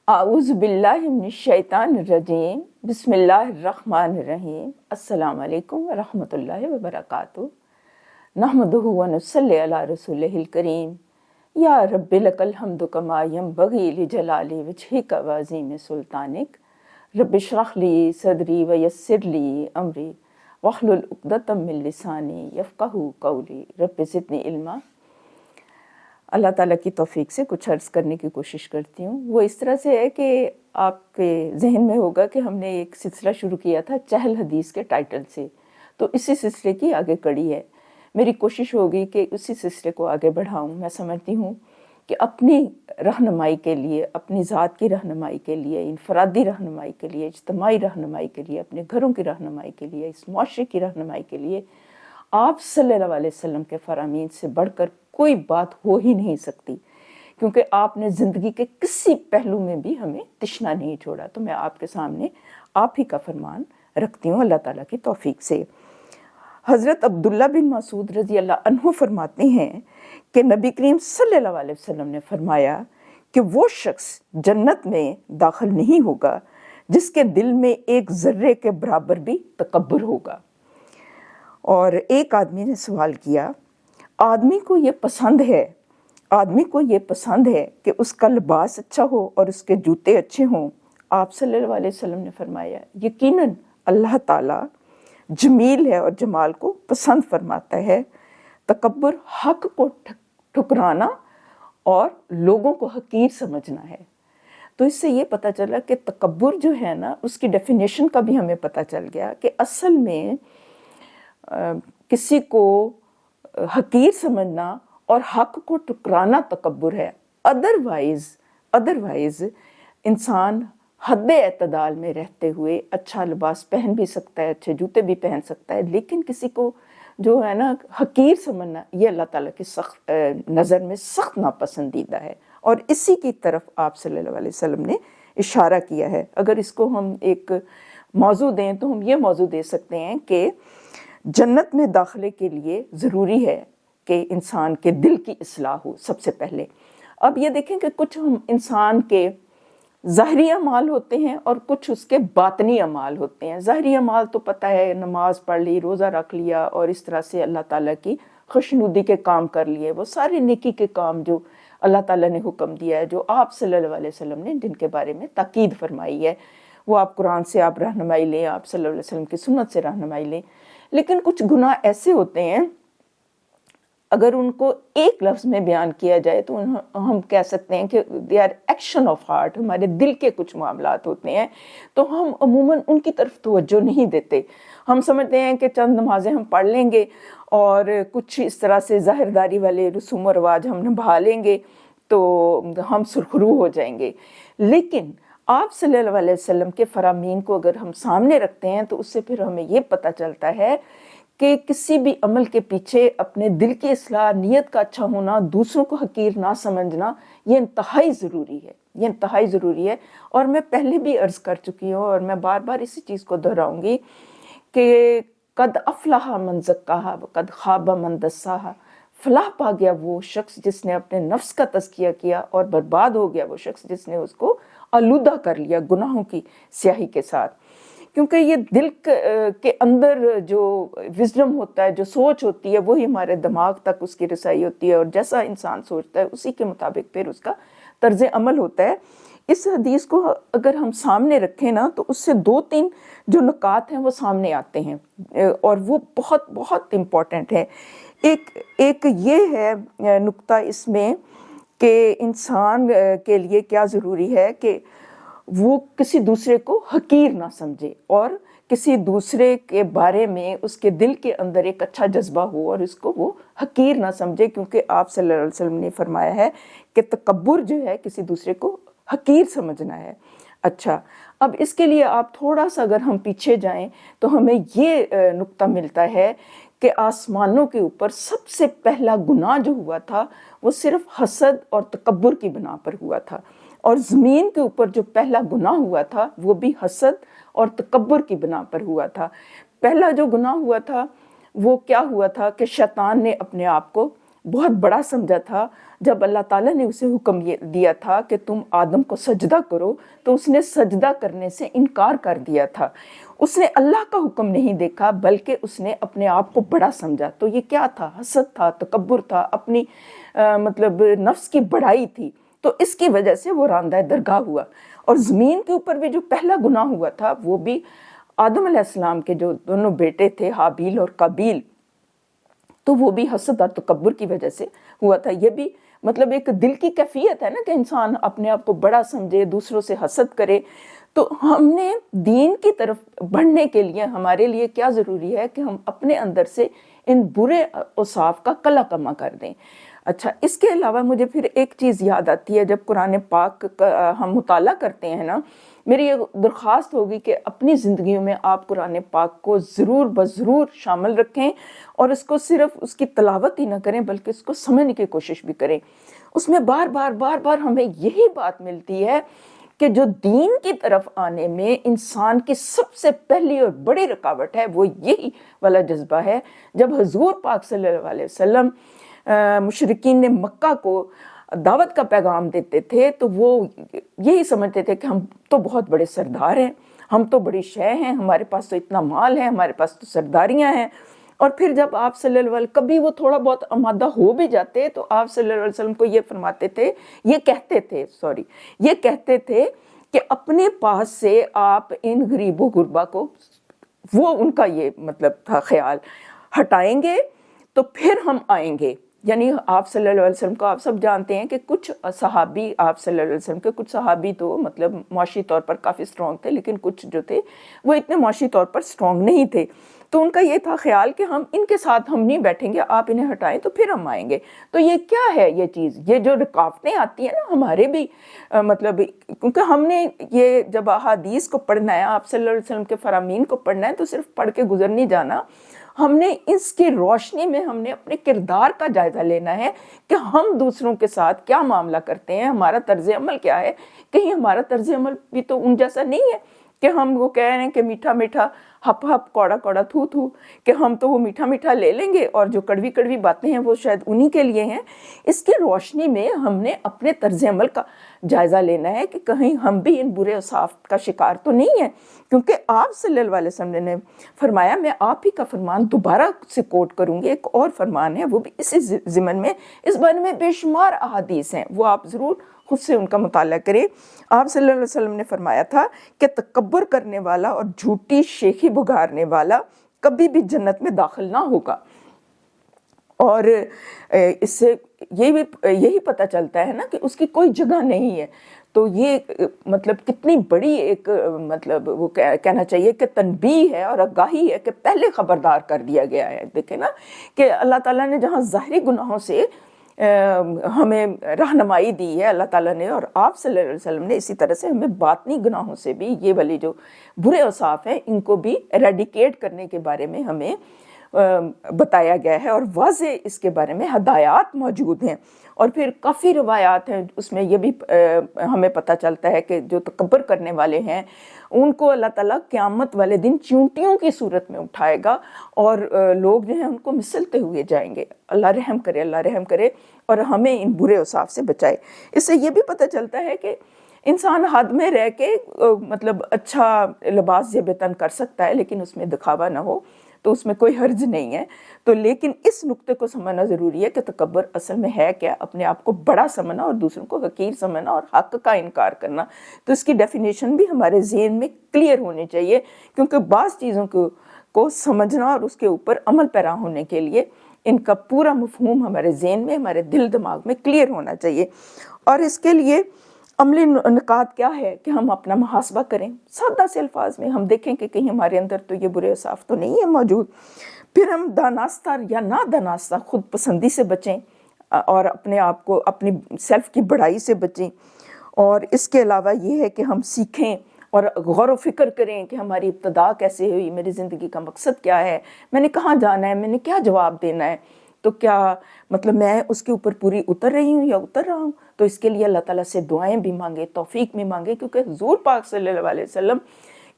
اعوذ باللہ من الشیطان الرجیم بسم اللہ الرحمن الرحیم السلام علیکم ورحمۃ اللہ وبرکاتہ نحمدہ ونصلی علی رسولہ الکریم یا رب لک الحمد کما ینبغی لجلال وجہک وعظیم سلطانک رب اشرح لی صدری ویسر لی امری واحلل عقدۃ من لسانی یفقہوا قولی رب زدنی علما۔ اللہ تعالیٰ کی توفیق سے کچھ عرض کرنے کی کوشش کرتی ہوں۔ وہ اس طرح سے ہے کہ آپ کے ذہن میں ہوگا کہ ہم نے ایک سلسلہ شروع کیا تھا چہل حدیث کے ٹائٹل سے، تو اسی سلسلے کی آگے کڑی ہے۔ میری کوشش ہوگی کہ اسی سلسلے کو آگے بڑھاؤں۔ میں سمجھتی ہوں کہ اپنی رہنمائی کے لیے، اپنی ذات کی رہنمائی کے لیے، انفرادی رہنمائی کے لیے، اجتماعی رہنمائی کے لیے، اپنے گھروں کی رہنمائی کے لیے، اس معاشرے کی رہنمائی کے لیے آپ صلی اللہ علیہ وسلم کے فرامین سے بڑھ کر کوئی بات ہو ہی نہیں سکتی، کیونکہ آپ نے زندگی کے کسی پہلو میں بھی ہمیں تشنا نہیں چھوڑا۔ تو میں آپ کے سامنے آپ ہی کا فرمان رکھتی ہوں اللہ تعالیٰ کی توفیق سے۔ حضرت عبداللہ بن مسعود رضی اللہ عنہ فرماتے ہیں کہ نبی کریم صلی اللہ علیہ وسلم نے فرمایا کہ وہ شخص جنت میں داخل نہیں ہوگا جس کے دل میں ایک ذرے کے برابر بھی تکبر ہوگا۔ اور ایک آدمی نے سوال کیا، آدمی کو یہ پسند ہے کہ اس کا لباس اچھا ہو اور اس کے جوتے اچھے ہوں۔ آپ صلی اللہ علیہ وسلم نے فرمایا، یقیناً اللہ تعالیٰ جمیل ہے اور جمال کو پسند فرماتا ہے۔ تکبر حق کو ٹھکرانا اور لوگوں کو حقیر سمجھنا ہے۔ تو اس سے یہ پتہ چلا کہ تکبر جو ہے نا، اس کی ڈیفینیشن کا بھی ہمیں پتہ چل گیا کہ اصل میں کسی کو حقیر سمجھنا اور حق کو ٹکرانا تکبر ہے۔ ادروائز انسان حد اعتدال میں رہتے ہوئے اچھا لباس پہن بھی سکتا ہے، اچھے جوتے بھی پہن سکتا ہے، لیکن کسی کو جو ہے نا حقیر سمجھنا، یہ اللہ تعالیٰ کی سخت نظر میں سخت ناپسندیدہ ہے، اور اسی کی طرف آپ صلی اللہ علیہ وسلم نے اشارہ کیا ہے۔ اگر اس کو ہم ایک موضوع دیں تو ہم یہ موضوع دے سکتے ہیں کہ جنت میں داخلے کے لیے ضروری ہے کہ انسان کے دل کی اصلاح ہو سب سے پہلے۔ اب یہ دیکھیں کہ کچھ انسان کے ظاہری اعمال ہوتے ہیں اور کچھ اس کے باطنی اعمال ہوتے ہیں۔ ظاہری اعمال تو پتہ ہے، نماز پڑھ لی، روزہ رکھ لیا اور اس طرح سے اللہ تعالیٰ کی خوشنودی کے کام کر لیے، وہ سارے نیکی کے کام جو اللہ تعالیٰ نے حکم دیا ہے، جو آپ صلی اللہ علیہ وسلم نے جن کے بارے میں تاکید فرمائی ہے، وہ آپ قرآن سے آپ رہنمائی لیں، آپ صلی اللہ علیہ وسلم کی سنت سے رہنمائی لیں۔ لیکن کچھ گناہ ایسے ہوتے ہیں، اگر ان کو ایک لفظ میں بیان کیا جائے تو ہم کہہ سکتے ہیں کہ they are action of heart, ہمارے دل کے کچھ معاملات ہوتے ہیں، تو ہم عموماً ان کی طرف توجہ نہیں دیتے۔ ہم سمجھتے ہیں کہ چند نمازیں ہم پڑھ لیں گے اور کچھ اس طرح سے ظاہرداری والے رسوم و رواج ہم نبھا لیں گے تو ہم سرخرو ہو جائیں گے۔ لیکن آپ صلی اللہ علیہ وسلم کے فرامین کو اگر ہم سامنے رکھتے ہیں تو اس سے پھر ہمیں یہ پتہ چلتا ہے کہ کسی بھی عمل کے پیچھے اپنے دل کی اصلاح، نیت کا اچھا ہونا، دوسروں کو حقیر نہ سمجھنا، یہ انتہائی ضروری ہے۔ اور میں پہلے بھی عرض کر چکی ہوں اور میں بار بار اسی چیز کو دہراؤں گی کہ قد افلح من زکاہا وقد خاب من دساہا، فلاح پا گیا وہ شخص جس نے اپنے نفس کا تزکیہ کیا، اور برباد ہو گیا وہ شخص جس نے اس کو آلودہ کر لیا گناہوں کی سیاہی کے ساتھ۔ کیونکہ یہ دل کے اندر جو وزڈم ہوتا ہے، جو سوچ ہوتی ہے، وہی ہمارے دماغ تک اس کی رسائی ہوتی ہے، اور جیسا انسان سوچتا ہے اسی کے مطابق پھر اس کا طرز عمل ہوتا ہے۔ اس حدیث کو اگر ہم سامنے رکھیں نا تو اس سے 2-3 جو نکات ہیں وہ سامنے آتے ہیں، اور وہ بہت بہت امپورٹنٹ ہے۔ ایک یہ ہے نکتہ اس میں کہ انسان کے لیے کیا ضروری ہے کہ وہ کسی دوسرے کو حقیر نہ سمجھے، اور کسی دوسرے کے بارے میں اس کے دل کے اندر ایک اچھا جذبہ ہو اور اس کو وہ حقیر نہ سمجھے، کیونکہ آپ صلی اللہ علیہ وسلم نے فرمایا ہے کہ تکبر جو ہے کسی دوسرے کو حقیر سمجھنا ہے۔ اچھا، اب اس کے لیے آپ تھوڑا سا اگر ہم پیچھے جائیں تو ہمیں یہ نکتہ ملتا ہے کہ آسمانوں کے اوپر سب سے پہلا گناہ جو ہوا تھا وہ صرف حسد اور تکبر کی بنا پر ہوا تھا، اور زمین کے اوپر جو پہلا گناہ ہوا تھا وہ بھی حسد اور تکبر کی بنا پر ہوا تھا۔ پہلا جو گناہ ہوا تھا وہ کیا ہوا تھا کہ شیطان نے اپنے آپ کو بہت بڑا سمجھا تھا، جب اللہ تعالیٰ نے اسے حکم دیا تھا کہ تم آدم کو سجدہ کرو تو اس نے سجدہ کرنے سے انکار کر دیا تھا. اس نے اللہ کا حکم نہیں دیکھا بلکہ اس نے اپنے آپ کو بڑا سمجھا. تو یہ کیا تھا؟ حسد تھا، تکبر تھا، اپنی مطلب نفس کی بڑائی تھی. تو اس کی وجہ سے وہ راندہ درگاہ ہوا. اور زمین کے اوپر بھی جو پہلا گناہ ہوا تھا وہ بھی آدم علیہ السلام کے جو دونوں بیٹے تھے حابیل اور قابیل، تو وہ بھی حسد اور تکبر کی وجہ سے ہوا تھا. یہ بھی مطلب ایک دل کی کیفیت ہے نا کہ انسان اپنے آپ کو بڑا سمجھے، دوسروں سے حسد کرے. تو ہم نے دین کی طرف بڑھنے کے لیے ہمارے لیے کیا ضروری ہے کہ ہم اپنے اندر سے ان برے اوصاف کا کلا کما کر دیں. اچھا، اس کے علاوہ مجھے پھر ایک چیز یاد آتی ہے. جب قرآن پاک کا ہم مطالعہ کرتے ہیں نا، میری یہ درخواست ہوگی کہ اپنی زندگیوں میں آپ قرآن پاک کو ضرور بضرور شامل رکھیں اور اس کو صرف اس کی تلاوت ہی نہ کریں بلکہ اس کو سمجھنے کی کوشش بھی کریں. اس میں بار بار ہمیں یہی بات ملتی ہے کہ جو دین کی طرف آنے میں انسان کی سب سے پہلی اور بڑی رکاوٹ ہے وہ یہی والا جذبہ ہے. جب حضور پاک صلی اللہ علیہ وسلم مشرکین مکہ کو دعوت کا پیغام دیتے تھے تو وہ یہی سمجھتے تھے کہ ہم تو بہت بڑے سردار ہیں، ہم تو بڑی شے ہیں، ہمارے پاس تو اتنا مال ہے، ہمارے پاس تو سرداریاں ہیں. اور پھر جب آپ صلی اللہ علیہ وسلم کبھی وہ تھوڑا بہت آمادہ ہو بھی جاتے تو آپ صلی اللہ علیہ وسلم کو یہ فرماتے تھے، یہ کہتے تھے کہ اپنے پاس سے آپ ان غریب و غربا کو، وہ ان کا یہ مطلب تھا خیال، ہٹائیں گے تو پھر ہم آئیں گے. یعنی آپ صلی اللہ علیہ وسلم کو آپ سب جانتے ہیں کہ کچھ صحابی، آپ صلی اللہ علیہ وسلم کے کچھ صحابی تو مطلب معاشی طور پر کافی سٹرونگ تھے، لیکن کچھ جو تھے وہ اتنے معاشی طور پر سٹرونگ نہیں تھے. تو ان کا یہ تھا خیال کہ ہم ان کے ساتھ ہم نہیں بیٹھیں گے، آپ انہیں ہٹائیں تو پھر ہم آئیں گے. تو یہ کیا ہے یہ چیز؟ یہ جو رکاوٹیں آتی ہیں نا ہمارے بھی مطلب، کیونکہ ہم نے یہ جب احادیث کو پڑھنا ہے، آپ صلی اللہ علیہ وسلم کے فرامین کو پڑھنا ہے تو صرف پڑھ کے گزر نہیں جانا. ہم نے اس کی روشنی میں ہم نے اپنے کردار کا جائزہ لینا ہے کہ ہم دوسروں کے ساتھ کیا معاملہ کرتے ہیں، ہمارا طرز عمل کیا ہے. کہیں ہمارا طرز عمل بھی تو ان جیسا نہیں ہے کہ ہم وہ کہہ رہے ہیں کہ میٹھا میٹھا، ہپ ہپ، کوڑا کوڑا، تھو تھو، کہ ہم تو وہ میٹھا میٹھا لے لیں گے اور جو کڑوی کڑوی باتیں ہیں وہ شاید انہی کے لیے ہیں. اس کی روشنی میں ہم نے اپنے طرز عمل کا جائزہ لینا ہے کہ کہیں ہم بھی ان برے اوصاف کا شکار تو نہیں ہیں. کیونکہ آپ صلی اللہ علیہ وسلم نے فرمایا، میں آپ ہی کا فرمان دوبارہ سے کوٹ کروں گی، ایک اور فرمان ہے وہ بھی اسی ضمن میں، اس بارے میں بے شمار احادیث ہیں، وہ آپ ضرور خود سے ان کا مطالعہ کریں. آپ صلی اللہ علیہ وسلم نے فرمایا تھا کہ تکبر کرنے والا اور جھوٹی شیخی بگارنے والا کبھی بھی جنت میں داخل نہ ہوگا. اور اس سے یہی پتہ چلتا ہے نا کہ اس کی کوئی جگہ نہیں ہے. تو یہ مطلب کتنی بڑی ایک مطلب وہ کہنا چاہیے کہ تنبیہ ہے اور آگاہی ہے کہ پہلے خبردار کر دیا گیا ہے. دیکھیں نا کہ اللہ تعالیٰ نے جہاں ظاہری گناہوں سے ہمیں رہنمائی دی ہے اللہ تعالیٰ نے، اور آپ صلی اللہ علیہ وسلم نے اسی طرح سے ہمیں باطنی گناہوں سے بھی، یہ والی جو برے اوصاف ہیں ان کو بھی ایریڈیکیٹ کرنے کے بارے میں ہمیں بتایا گیا ہے، اور واضح اس کے بارے میں ہدایات موجود ہیں. اور پھر کافی روایات ہیں اس میں یہ بھی ہمیں پتہ چلتا ہے کہ جو تکبر کرنے والے ہیں ان کو اللہ تعالیٰ قیامت والے دن چونٹیوں کی صورت میں اٹھائے گا اور لوگ جو ہیں ان کو مسلتے ہوئے جائیں گے. اللہ رحم کرے، اللہ رحم کرے اور ہمیں ان برے اوصاف سے بچائے. اس سے یہ بھی پتہ چلتا ہے کہ انسان حد میں رہ کے مطلب اچھا لباس زیب تن کر سکتا ہے لیکن اس میں دکھاوا نہ ہو، تو اس میں کوئی حرج نہیں ہے. تو لیکن اس نقطے کو سمجھنا ضروری ہے کہ تکبر اصل میں ہے کیا، اپنے آپ کو بڑا سمجھنا اور دوسروں کو حقیر سمجھنا اور حق کا انکار کرنا. تو اس کی ڈیفینیشن بھی ہمارے ذہن میں کلیئر ہونی چاہیے، کیونکہ بعض چیزوں کو سمجھنا اور اس کے اوپر عمل پیرا ہونے کے لیے ان کا پورا مفہوم ہمارے ذہن میں، ہمارے دل دماغ میں کلیئر ہونا چاہیے. اور اس کے لیے عملی نکات کیا ہے کہ ہم اپنا محاسبہ کریں. سادہ سے الفاظ میں ہم دیکھیں کہ کہیں ہمارے اندر تو یہ برے اوصاف تو نہیں ہے موجود. پھر ہم دانستہ یا نہ دانستہ خود پسندی سے بچیں اور اپنے آپ کو اپنی سیلف کی بڑائی سے بچیں. اور اس کے علاوہ یہ ہے کہ ہم سیکھیں اور غور و فکر کریں کہ ہماری ابتدا کیسے ہوئی، میری زندگی کا مقصد کیا ہے، میں نے کہاں جانا ہے، میں نے کیا جواب دینا ہے. تو کیا مطلب میں اس کے اوپر پوری اتر رہی ہوں یا اتر رہا ہوں. تو اس کے لیے اللہ تعالیٰ سے دعائیں بھی مانگے، توفیق بھی مانگے، کیونکہ حضور پاک صلی اللہ علیہ وسلم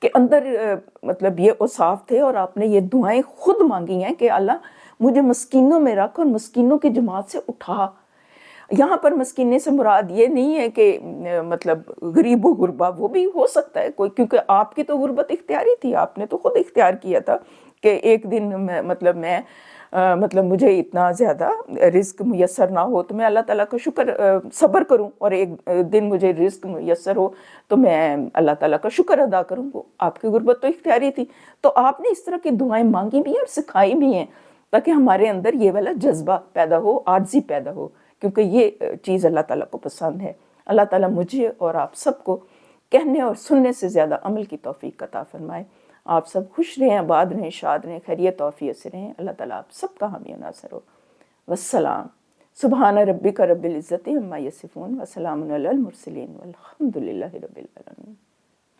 کے اندر مطلب یہ اوصاف تھے اور آپ نے یہ دعائیں خود مانگی ہیں کہ اللہ مجھے مسکینوں میں رکھ اور مسکینوں کی جماعت سے اٹھا. یہاں پر مسکینے سے مراد یہ نہیں ہے کہ مطلب غریب و غربا، وہ بھی ہو سکتا ہے کوئی، کیونکہ آپ کی تو غربت اختیاری تھی، آپ نے تو خود اختیار کیا تھا کہ ایک دن مطلب مجھے اتنا زیادہ رزق میسر نہ ہو تو میں اللہ تعالیٰ کا شکر صبر کروں، اور ایک دن مجھے رزق میسر ہو تو میں اللہ تعالیٰ کا شکر ادا کروں. وہ آپ کی غربت تو اختیاری تھی. تو آپ نے اس طرح کی دعائیں مانگی بھی ہیں اور سکھائی بھی ہیں تاکہ ہمارے اندر یہ والا جذبہ پیدا ہو، عاجزی پیدا ہو، کیونکہ یہ چیز اللہ تعالیٰ کو پسند ہے. اللہ تعالیٰ مجھے اور آپ سب کو کہنے اور سننے سے زیادہ عمل کی توفیق عطا فرمائے. آپ سب خوش رہیں، آباد رہیں، شاد رہیں، خیریت عافیت سے رہیں. اللہ تعالیٰ آپ سب کا حامی و ناصر ہو. والسلام. سبحان ربک رب العزت عما یصفون وسلام علی المرسلین والحمد للہ رب العالمین.